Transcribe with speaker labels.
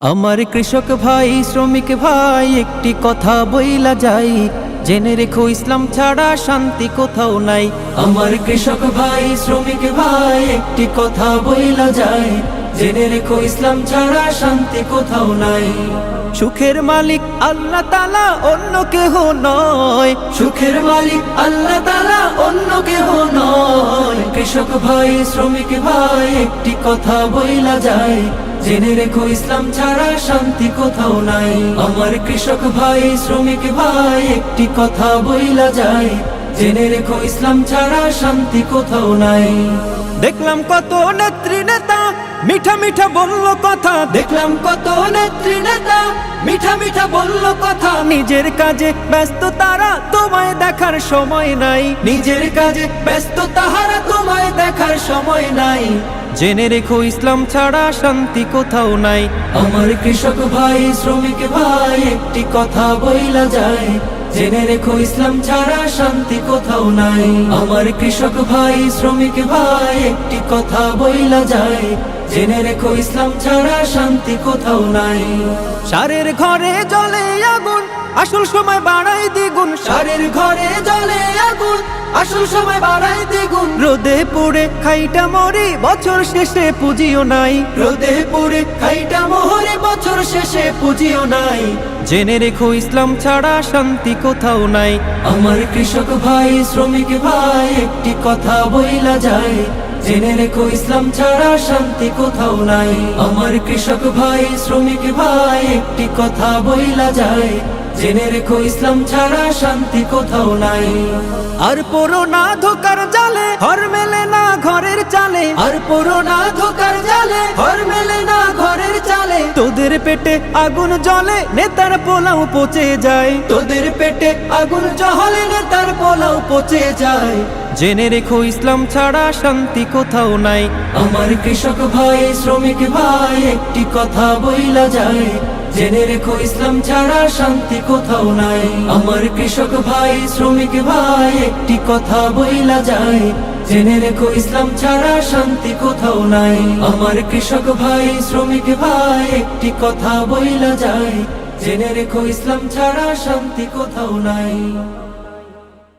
Speaker 1: আমার কৃষক ভাই শ্রমিক ভাই একটি কথা বইলা যাই, জেনে রেখো ইসলাম ছাড়া শান্তি কোথাও নাই। আমার কৃষক ভাই শ্রমিক ভাই একটি কথা বইলা যাই, জেনে রেখো ইসলাম ছাড়া শান্তি কোথাও নাই। সুখের মালিক আল্লাহ তাআলা অন্য কেহ নয়, সুখের মালিক আল্লাহ তাআলা অন্য কেহ নয়। কৃষক ভাই শ্রমিক ভাই একটি কথা বইলা যায়, জেনে রেখো ইসলাম ছাড়া শান্তি কোথাও নাই। আমার কৃষক ভাই শ্রমিক ভাই একটি কথা বইলা যায়, জেনে রেখো ইসলাম ছাড়া শান্তি কোথাও নাই। দেখলাম কত নেত্রী নেতা মিঠা মিঠা বলল কথা, দেখলাম কত নেত্রী নেতা মিঠা মিঠা বলল কথা। নিজের কাজে ব্যস্ত তারা তোমায় দেখার সময় নাই, নিজের কাজে ব্যস্ত তাহারা তোমায় দেখার সময় নাই। জেনে রেখো ইসলাম ছাড়া শান্তি কোথাও নাই। আমার কৃষক ভাই শ্রমিক ভাই একটি কথা বইলা যায়, জেনে রেখো ইসলাম ছাড়া শান্তি কোথাও নাই। আমার কৃষক ভাই শ্রমিক ভাই একটি কথা বইলা যায়, জেনে রেখো ইসলাম ছাড়া শান্তি কোথাও নাই। সারের ঘরে জ্বলে আগুন আসল সময় বাড়াই দ্বিগুণ, সারের ঘরে জ্বলে আগুন আসল সময় বাড়াই দ্বিগুণ। রোদে পুড়ে খাইটা মরি বছর শেষে পুঁজিও নাই, রোদে পুড়ে খাইটা মরে বছর শেষে পুঁজিও নাই। জেনে রেখো ইসলাম ছাড়া শান্তি কোথাও নাই। আমার কৃষক ভাই শ্রমিক ভাই একটি কথা বইলা যায়, জেনে রেখো ইসলাম ছাড়া শান্তি কোথাও নাই। আমার কৃষক ভাই শ্রমিক ভাই একটি কথা বইলা যায়, জেনে রেখো ইসলাম ছাড়া শান্তি কোথাও নাই। আর পড়ো না ধোকার জালে ঘর মেলে না ঘরের চালে, আর পড়ো না ধোকার জালে ঘর মেলে না ঘরের চালে। তোদের পেটে আগুন জ্বলে নেতার পোলাও পচে যায়, তোদের পেটে আগুন জ্বলে নেতার পোলাও পচে যায়। জেনে রেখো ইসলাম ছাড়া শান্তি কোথাও নাই। আমার কৃষক ভাই শ্রমিক ভাই একটি কথা বইলা যায়, জেনে রেখো ইসলাম ছাড়া শান্তি কোথাও নাই। আমার কৃষক ভাই শ্রমিক ভাই একটি কথা বইলা যায়, জেনে রেখো ইসলাম ছাড়া শান্তি কোথাও নাই। আমার কৃষক ভাই শ্রমিক ভাই একটি কথা বইলা যায়, জেনে রেখো ইসলাম ছাড়া শান্তি কোথাও নাই।